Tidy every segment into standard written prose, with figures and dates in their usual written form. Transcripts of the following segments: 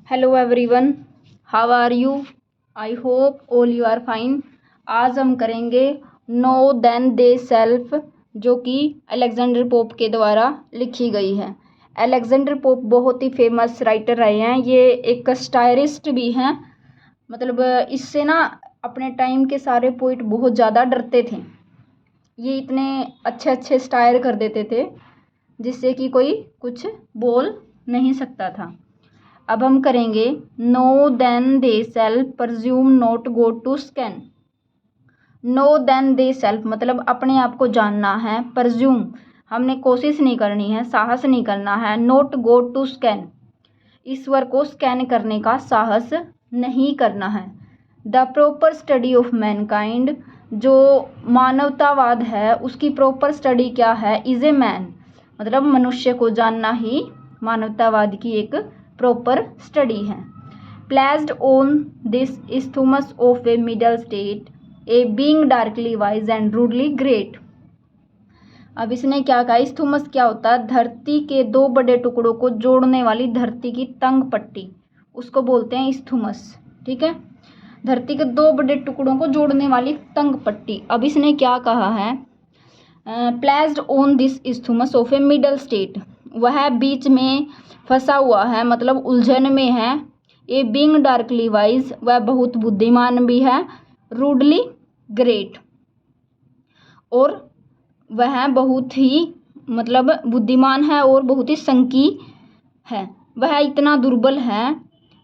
Hello everyone, how are you? I hope all you are fine. आज हम करेंगे know then they self, जो कि अलेक्जेंडर पोप के द्वारा लिखी गई है। अलेक्जेंडर पोप बहुत ही फेमस राइटर रहे हैं। ये एक स्टायरिस्ट भी हैं। मतलब इससे ना अपने टाइम के सारे पोइट बहुत ज़्यादा डरते थे। ये इतने अच्छे अच्छे स्टायर कर देते थे जिससे कि कोई कुछ बोल नहीं सकता था। अब हम करेंगे know then thyself presume not God to scan. Know then thyself मतलब अपने आप को जानना है। परज्यूम हमने कोशिश नहीं करनी है, साहस नहीं करना है। नोट गो टू स्कैन ईश्वर को स्कैन करने का साहस नहीं करना है। The proper study of Mankind जो मानवतावाद है उसकी प्रॉपर स्टडी क्या है? इज ए मैन मतलब मनुष्य को जानना ही मानवतावाद की एक प्रॉपर स्टडी है। Placed on this isthmus of a middle state a being darkly wise and rudely great. अब इसने क्या कहा? इस्थुमस क्या होता है? धरती के दो बड़े टुकड़ों को जोड़ने वाली धरती की तंग पट्टी, उसको बोलते हैं इस्थुमस। ठीक है, धरती के दो बड़े टुकड़ों को जोड़ने वाली तंग पट्टी। अब इसने क्या कहा है? Placed on this isthmus of a middle state, वह बीच में फंसा हुआ है मतलब उलझन में है। ए बीइंग डार्कली वाइज वह बहुत बुद्धिमान भी है। रूडली ग्रेट और वह बहुत ही मतलब बुद्धिमान है और बहुत ही संकी है। वह इतना दुर्बल है।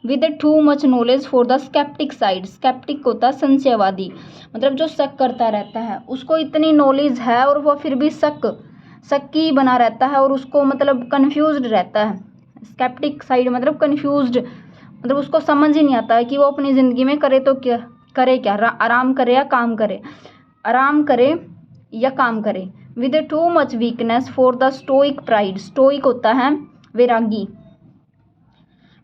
With too much knowledge for the sceptic side, sceptic होता है संशयवादी, मतलब जो शक करता रहता है। उसको इतनी नॉलेज है और वह फिर भी शक्की बना रहता है और उसको मतलब कन्फ्यूज्ड रहता है। स्केप्टिक साइड मतलब कन्फ्यूज्ड, मतलब उसको समझ ही नहीं आता है कि वो अपनी ज़िंदगी में करे तो क्या करे, क्या आराम करे या काम करे, आराम करे या काम करे। With too much weakness for the stoic pride, stoic होता है वैरागी।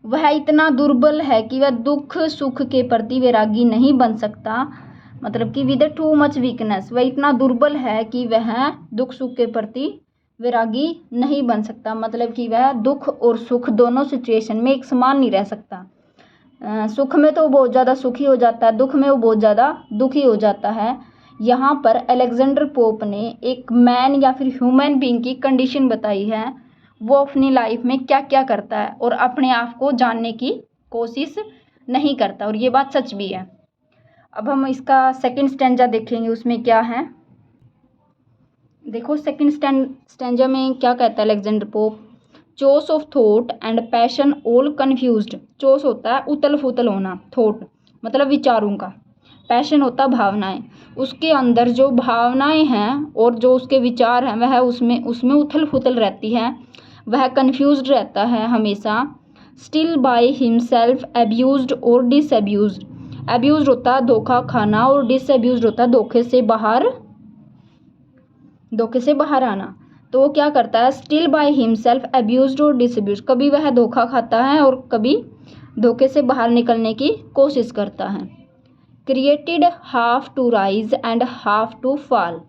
वह इतना दुर्बल है कि वह दुख सुख के प्रति वैरागी नहीं बन सकता। मतलब कि विद टू मच वीकनेस वह इतना दुर्बल है कि वह दुख सुख के प्रति वैरागी नहीं बन सकता। मतलब कि वह दुख और सुख दोनों सिचुएशन में एक समान नहीं रह सकता। सुख में तो वो बहुत ज़्यादा सुखी हो जाता है, दुख में वो बहुत ज़्यादा दुखी हो जाता है। यहाँ पर अलेक्जेंडर पोप ने एक मैन या फिर ह्यूमन बीइंग की कंडीशन बताई है। वो अपनी लाइफ में क्या क्या करता है और अपने आप को जानने की कोशिश नहीं करता, और ये बात सच भी है। अब हम इसका सेकंड स्टैंजा देखेंगे, उसमें क्या है देखो। सेकंड स्टैंजा में क्या कहता है Alexander Pope? Chaos of thought and passion all confused. Chaos होता है उतल फुतल होना, थॉट मतलब विचारों का, पैशन होता है भावनाएं। उसके अंदर जो भावनाएं हैं और जो उसके विचार हैं वह उसमें उथल फुथल रहती है। वह कन्फ्यूज्ड रहता है हमेशा। स्टिल बाय हिमसेल्फ एब्यूज्ड और डिसएब्यूज्ड। एब्यूज्ड होता है धोखा खाना और डिसएब्यूज्ड होता है धोखे से बाहर आना। तो वो क्या करता है? स्टिल बाय हिमसेल्फ एब्यूज्ड और डिसएब्यूज्ड, कभी वह धोखा खाता है और कभी धोखे से बाहर निकलने की कोशिश करता है। Created half to rise and half to fall,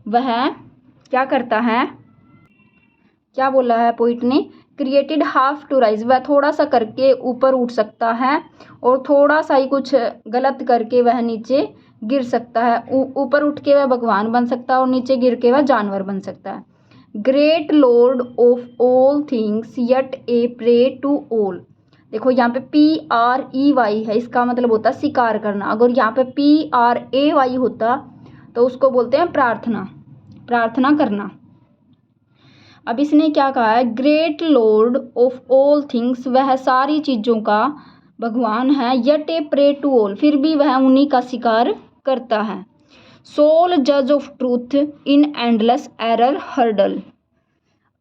वह क्या करता है? क्या बोला है पोइट ने? क्रिएटेड हाफ टू राइज, वह थोड़ा सा करके ऊपर उठ सकता है और थोड़ा सा ही कुछ गलत करके वह नीचे गिर सकता है। ऊपर उठ के वह भगवान बन सकता है और नीचे गिर के वह जानवर बन सकता है। Great lord of all things yet a prey to all. देखो यहाँ पे PREY है, इसका मतलब होता है शिकार करना। अगर यहाँ पे PRAY होता तो उसको बोलते हैं प्रार्थना करना। अब इसने क्या कहा है? Great lord of all things, वह सारी चीज़ों का भगवान है। Yet a prey to all, फिर भी वह उन्हीं का शिकार करता है। सोल जज of truth in endless error hurdle,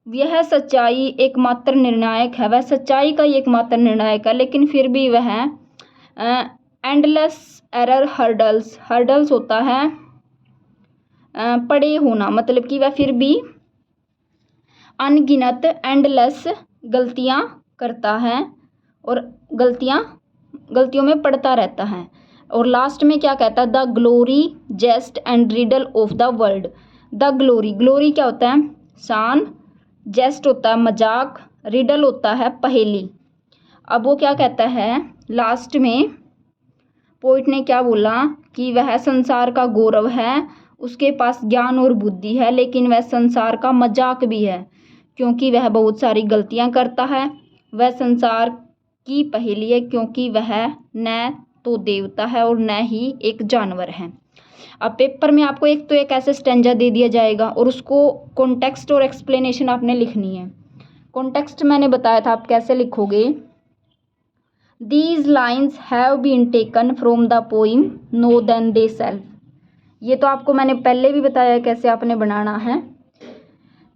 यह सच्चाई एकमात्र निर्णायक है। वह सच्चाई का ही एकमात्र निर्णायक है, लेकिन फिर भी वह एंडलेस एरर हर्डल्स होता है पड़े होना, मतलब कि वह फिर भी अनगिनत एंडलेस गलतियां करता है और गलतियों में पड़ता रहता है। और लास्ट में क्या कहता है? The glory jest and riddle of the world. The glory क्या होता है? शान। जेस्ट होता है मजाक। रिडल होता है पहेली। अब वो क्या कहता है लास्ट में, पोइट ने क्या बोला कि वह संसार का गौरव है, उसके पास ज्ञान और बुद्धि है, लेकिन वह संसार का मजाक भी है क्योंकि वह बहुत सारी गलतियां करता है। वह संसार की पहेली है क्योंकि वह न तो देवता है और न ही एक जानवर है। अब पेपर में आपको एक ऐसे स्टेंजा दे दिया जाएगा और उसको कॉन्टेक्स्ट और एक्सप्लेनेशन आपने लिखनी है। कॉन्टेक्स्ट मैंने बताया था आप कैसे लिखोगे। These lines have been taken from the poem Know Then They Self। ये तो आपको मैंने पहले भी बताया कैसे आपने बनाना है।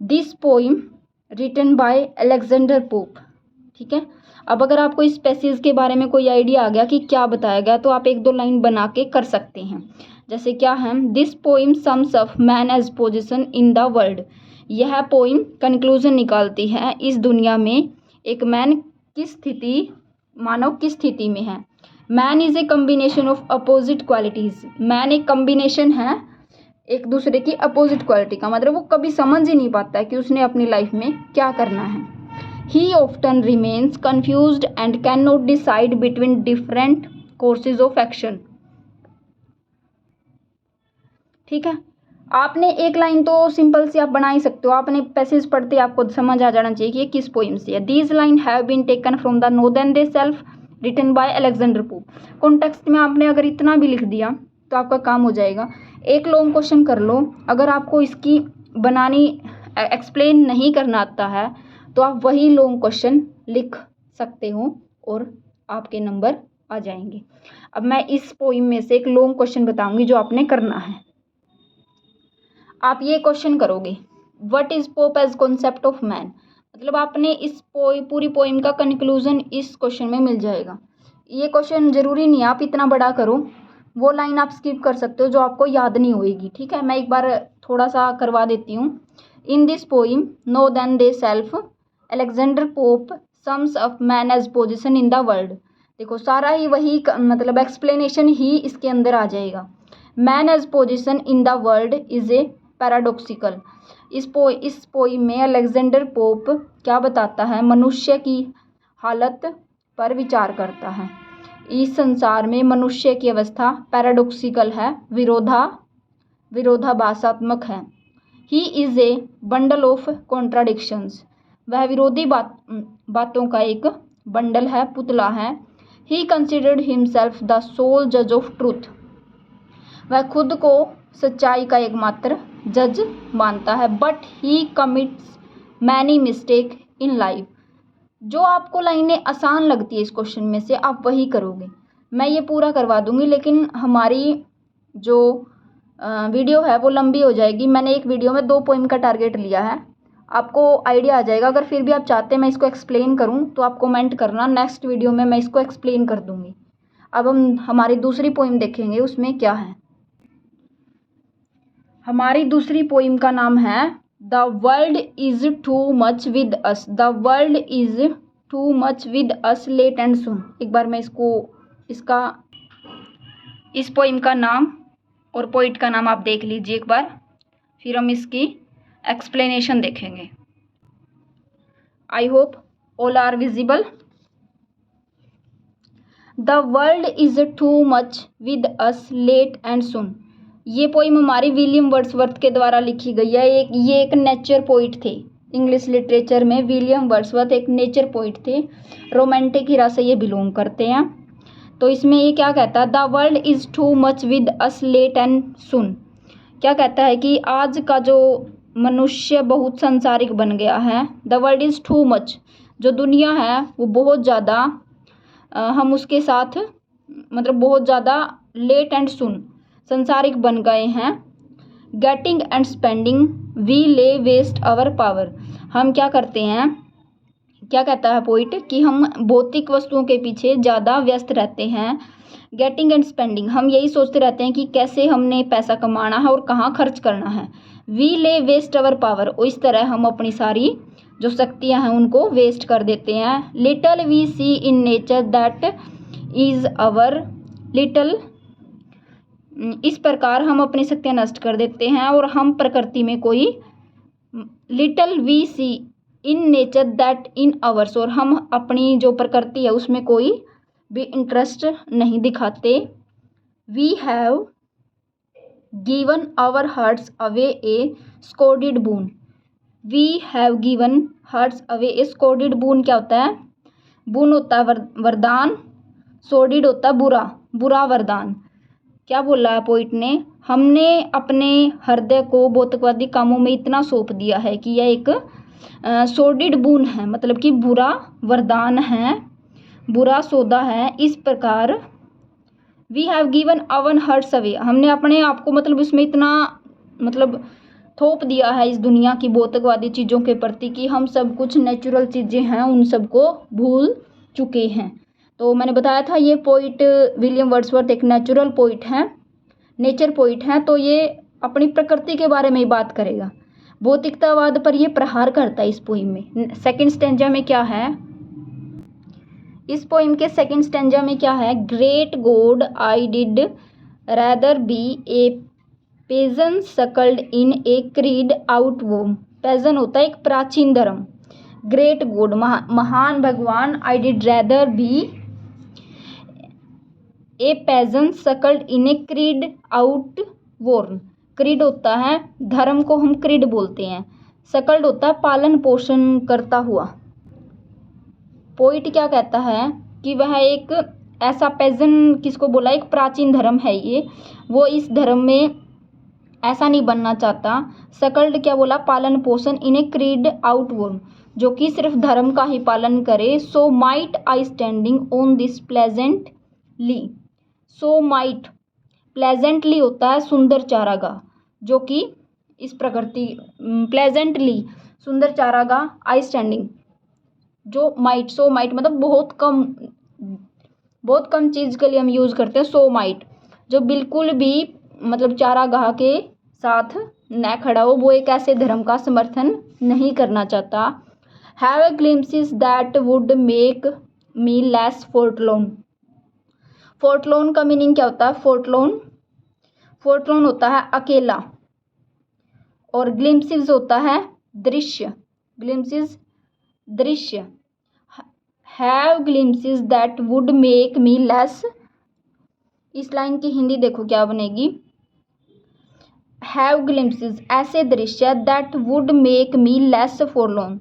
This poem written by Alexander Pope। ठीक है, अब अगर आपको इस पैसेज के बारे में कोई आइडिया आ गया कि क्या बताया गया तो आप 1-2 लाइन बना के कर सकते हैं। जैसे क्या है, this poem sums up man's position in the world. यह पोइम कंक्लूजन निकालती है इस दुनिया में एक मानव किस स्थिति में है। Man is a combination of opposite qualities. Man एक कम्बिनेशन है एक दूसरे की अपोजिट क्वालिटी का, मतलब वो कभी समझ ही नहीं पाता है कि उसने अपनी लाइफ में क्या करना है। He often remains confused and can not decide between different courses of action. ठीक है, आपने एक लाइन तो सिंपल सी आप बना ही सकते हो। आपने पैसेज पढ़ते आपको समझ आ जाना चाहिए कि ये किस पोइम से है। These line have been taken from the know then thyself written by Alexander Pope. Context में आपने अगर इतना भी लिख दिया तो आपका काम हो जाएगा। एक लॉन्ग क्वेश्चन कर लो, अगर आपको इसकी बनानी एक्सप्लेन नहीं करना आता है तो आप वही लॉन्ग क्वेश्चन लिख सकते हो और आपके नंबर आ जाएंगे। अब मैं इस पोइम में से एक लॉन्ग क्वेश्चन बताऊंगी जो आपने करना है। आप ये क्वेश्चन करोगे, what is Pope's concept of man. मतलब आपने इस पूरी पोइम का कंक्लूजन इस क्वेश्चन में मिल जाएगा। ये क्वेश्चन जरूरी नहीं आप इतना बड़ा करो, वो लाइन आप स्किप कर सकते हो जो आपको याद नहीं होएगी। ठीक है, मैं एक बार थोड़ा सा करवा देती हूँ। In this poem know then thyself Alexander Pope sums up man's position in the world. देखो सारा ही वही मतलब एक्सप्लेनेशन ही इसके अंदर आ जाएगा। Man's position in the world is a paradoxical. इस पोइम में अलेक्जेंडर पोप क्या बताता है, मनुष्य की हालत पर विचार करता है। इस संसार में मनुष्य की अवस्था पैराडॉक्सिकल है, विरोधाभासात्मक है। He is a bundle of contradictions. वह विरोधी बातों का एक बंडल है, पुतला है। He considered himself the sole जज ऑफ ट्रूथ। वह खुद को सच्चाई का एकमात्र जज मानता है। But he commits many mistake in life. जो आपको लाइनें आसान लगती है इस क्वेश्चन में से आप वही करोगे। मैं ये पूरा करवा दूंगी लेकिन हमारी जो वीडियो है वो लंबी हो जाएगी। मैंने एक वीडियो में 2 पोइम का टारगेट लिया है, आपको आइडिया आ जाएगा। अगर फिर भी आप चाहते हैं मैं इसको एक्सप्लेन करूं तो आप कमेंट करना, नेक्स्ट वीडियो में मैं इसको एक्सप्लेन कर दूंगी। अब हम हमारी दूसरी पोइम देखेंगे, उसमें क्या है। हमारी दूसरी पोइम का नाम है the world is too much with us. The world is too much with us late and soon. एक बार मैं इस पोइम का नाम और पोइट का नाम आप देख लीजिए एक बार, फिर हम इसकी एक्सप्लेनेशन देखेंगे। I hope all are visible. The world is too much with us late and soon. ये पोइम हमारी विलियम वर्ड्सवर्थ के द्वारा लिखी गई है। ये एक नेचर पोइट थे। इंग्लिश लिटरेचर में विलियम वर्ड्सवर्थ एक नेचर पोइट थे, रोमांटिक इरा से ये बिलोंग करते हैं। तो इसमें ये क्या कहता है, the world is too much with us late and soon. क्या कहता है कि आज का जो मनुष्य बहुत संसारिक बन गया है। The world is too much, जो दुनिया है वो बहुत ज़्यादा हम उसके साथ मतलब बहुत ज़्यादा लेट एंड सुन संसारिक बन गए हैं। गेटिंग एंड स्पेंडिंग वी ले वेस्ट आवर पावर। हम क्या करते हैं, क्या कहता है पोइट कि हम भौतिक वस्तुओं के पीछे ज़्यादा व्यस्त रहते हैं। गेटिंग एंड स्पेंडिंग, हम यही सोचते रहते हैं कि कैसे हमने पैसा कमाना है और कहाँ खर्च करना है। वी ले वेस्ट आवर पावर, और इस तरह हम अपनी सारी जो शक्तियाँ हैं उनको वेस्ट कर देते हैं। Little we see in nature that is our little. इस प्रकार हम अपनी शक्तियाँ नष्ट कर देते हैं और हम प्रकृति में कोई little we see in nature that in ours, और हम अपनी जो प्रकृति है उसमें कोई भी इंटरेस्ट नहीं दिखाते। We have given our hearts away a sordid boon. We have given hearts away a sordid boon क्या होता है? बून होता है वरदान, सोर्डिड होता है बुरा, बुरा वरदान। क्या बोला है पोइट ने? हमने अपने हृदय को भौतिकवादी कामों में इतना सौंप दिया है कि यह एक सोर्डिड बून है, मतलब कि बुरा वरदान है, बुरा सौदा है। इस प्रकार we have given our hearts away, हमने अपने आप को मतलब इसमें इतना मतलब थोप दिया है इस दुनिया की भौतिकवादी चीज़ों के प्रति कि हम सब कुछ नेचुरल चीज़ें हैं उन सबको भूल चुके हैं। तो मैंने बताया था ये पोइट विलियम वर्ड्सवर्थ एक नेचुरल पोइट हैं, नेचर पोइट हैं। तो ये अपनी प्रकृति के बारे में ही बात करेगा। भौतिकतावाद पर ये प्रहार करता है इस पोइम में। सेकंड स्टैंजा में क्या है? इस पोइम के सेकंड स्टैंजा में क्या है? Great God I did rather be a pagan suckled in a creed outworn. Pagan होता है एक प्राचीन धर्म। ग्रेट गॉड महान भगवान, I did rather be a pagan suckled in a creed outworn. Creed होता है धर्म को हम क्रीड बोलते हैं, सकल्ड होता है पालन पोषण करता हुआ। पोइट क्या कहता है कि वह एक ऐसा पेजन किसको बोला? एक प्राचीन धर्म है ये, वो इस धर्म में ऐसा नहीं बनना चाहता। सकल्ड क्या बोला? पालन पोषण। इन ए क्रीड आउटवर्ड, जो कि सिर्फ धर्म का ही पालन करे। So might I standing on this pleasantly. So might pleasantly होता है सुंदर चारागाह, जो कि इस प्रकृति प्लेजेंटली सुंदर चारागाह। आई स्टैंडिंग जो माइट, सो माइट मतलब बहुत कम चीज़ के लिए हम यूज़ करते हैं। सो माइट जो बिल्कुल भी मतलब चारागाह के साथ न खड़ा हो, वो एक ऐसे धर्म का समर्थन नहीं करना चाहता। Have a glimpses that would make me less forlorn. Forlorn का मीनिंग क्या होता है? फोर्टलोन होता है अकेला, और ग्लिम्पसेस होता है दृश्य। ग्लिम्पसेस दृश्य। Have glimpses that would make me less, इस लाइन की हिंदी देखो क्या बनेगी? हैव ग्लिम्पसेस ऐसे दृश्य, that would make me less forlorn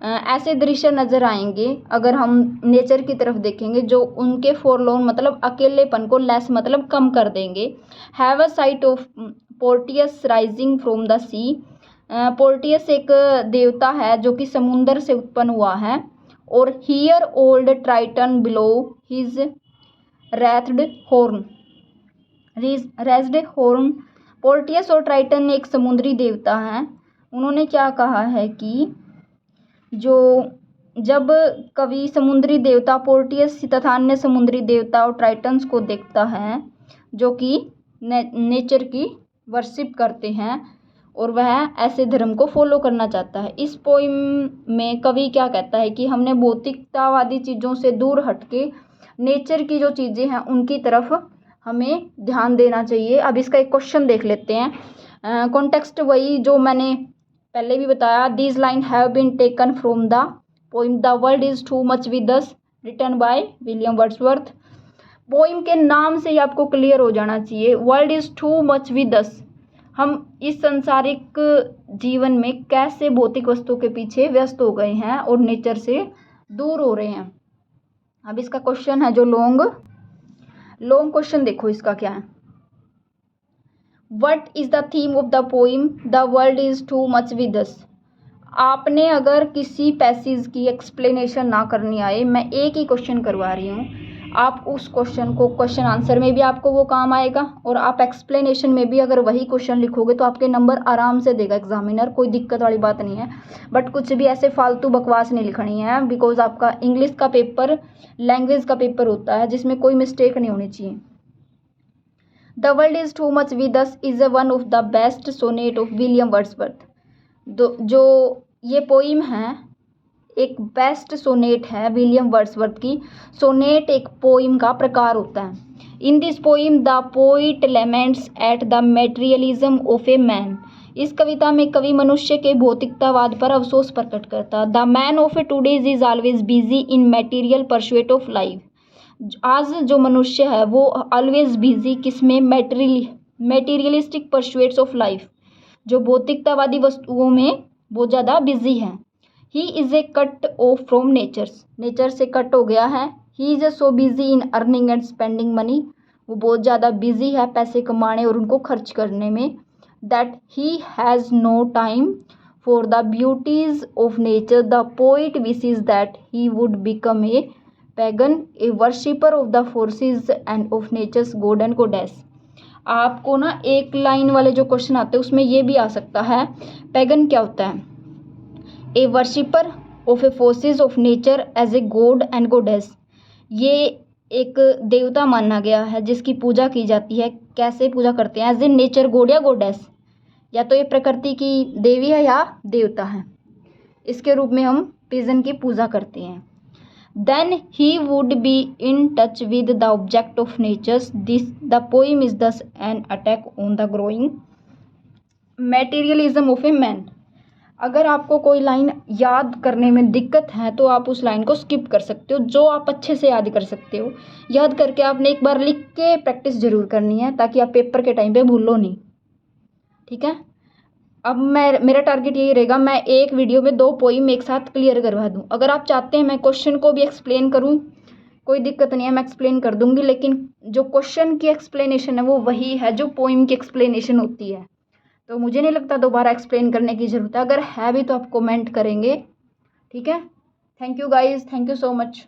ऐसे दृश्य नज़र आएंगे अगर हम नेचर की तरफ देखेंगे जो उनके फॉरलोन मतलब अकेलेपन को लेस मतलब कम कर देंगे। Have a sight of Proteus rising from the sea. Proteus एक देवता है जो कि समुंदर से उत्पन्न हुआ है। और hear old Triton blow his wreathed horn. Wreathed horn. Proteus और ट्राइटन एक समुद्री देवता हैं। उन्होंने क्या कहा है कि जब कवि समुद्री देवता पोर्टियस तथा अन्य समुद्री देवता और ट्राइटन्स को देखता है जो कि नेचर की वर्शिप करते हैं और वह ऐसे धर्म को फॉलो करना चाहता है। इस पोइम में कवि क्या कहता है कि हमने भौतिकतावादी चीज़ों से दूर हटके नेचर की जो चीज़ें हैं उनकी तरफ हमें ध्यान देना चाहिए। अब इसका एक क्वेश्चन देख लेते हैं। कॉन्टेक्स्ट वही जो मैंने पहले भी बताया। These line have been taken from the poem the world is too much with us, written by William Wordsworth. Poem के नाम से ही आपको क्लियर हो जाना चाहिए, world is too much with us. हम इस संसारिक जीवन में कैसे भौतिक वस्तुओं के पीछे व्यस्त हो गए हैं और नेचर से दूर हो रहे हैं। अब इसका क्वेश्चन है जो लॉन्ग क्वेश्चन देखो इसका क्या है। What is the theme of the poem The world is too much with us? आपने अगर किसी पैसेज की एक्सप्लेनेशन ना करनी आए, मैं एक ही क्वेश्चन करवा रही हूँ, आप उस क्वेश्चन को क्वेश्चन आंसर में भी आपको वो काम आएगा और आप एक्सप्लेनेशन में भी अगर वही क्वेश्चन लिखोगे तो आपके नंबर आराम से देगा एग्जामिनर, कोई दिक्कत वाली बात नहीं है। बट कुछ भी ऐसे फालतू बकवास नहीं लिखनी है, बिकॉज आपका इंग्लिश का पेपर लैंग्वेज का पेपर होता है जिसमें कोई मिस्टेक नहीं होनी चाहिए। The world is too much with us is one of the best sonnet of William Wordsworth. जो ये पोइम है एक बेस्ट सोनेट है विलियम वर्ड्सवर्थ की। सोनेट एक पोइम का प्रकार होता है। In this poem the poet laments at the materialism of a man. इस कविता में कवि मनुष्य के भौतिकतावाद पर अफसोस प्रकट करता। The man of today's is always busy in material pursuit of life. आज जो मनुष्य है वो ऑलवेज बिजी किसमें, मेटीरियलिस्टिक परसुएट्स ऑफ लाइफ, जो भौतिकतावादी वस्तुओं में बहुत ज़्यादा बिजी है। He is a cut off from nature से कट हो गया है। He is so busy in earning and spending money, वो बहुत ज़्यादा बिजी है पैसे कमाने और उनको खर्च करने में। That he has no time for the beauties of nature. The poet wishes that he would become a pagan, a worshipper of the forces and of nature's god and goddess. आपको ना एक लाइन वाले जो question आते हैं उसमें ये भी आ सकता है, पैगन क्या होता है? A worshipper of a forces of nature as a god and goddess. ये एक देवता माना गया है जिसकी पूजा की जाती है। कैसे पूजा करते हैं? एज ए नेचर गॉड या गॉडेस, या तो ये प्रकृति की देवी है या देवता है, इसके रूप में हम पिजन की पूजा करते हैं। Then he would be in touch with the object of nature. The poem is thus an attack on the growing materialism of a man. अगर आपको कोई लाइन याद करने में दिक्कत है तो आप उस लाइन को स्किप कर सकते हो। जो आप अच्छे से याद कर सकते हो, याद करके आपने एक बार लिख के प्रैक्टिस ज़रूर करनी है ताकि आप पेपर के टाइम पे भूलो नहीं, ठीक है। अब मेरा टारगेट यही रहेगा, मैं एक वीडियो में 2 पोइम एक साथ क्लियर करवा दूं। अगर आप चाहते हैं मैं क्वेश्चन को भी एक्सप्लेन करूं, कोई दिक्कत नहीं है, मैं एक्सप्लेन कर दूंगी, लेकिन जो क्वेश्चन की एक्सप्लेनेशन है वो वही है जो पोइम की एक्सप्लेनेशन होती है। तो मुझे नहीं लगता दोबारा एक्सप्लेन करने की ज़रूरत है। अगर है भी तो आप कमेंट करेंगे, ठीक है। Thank you guys, thank you so much.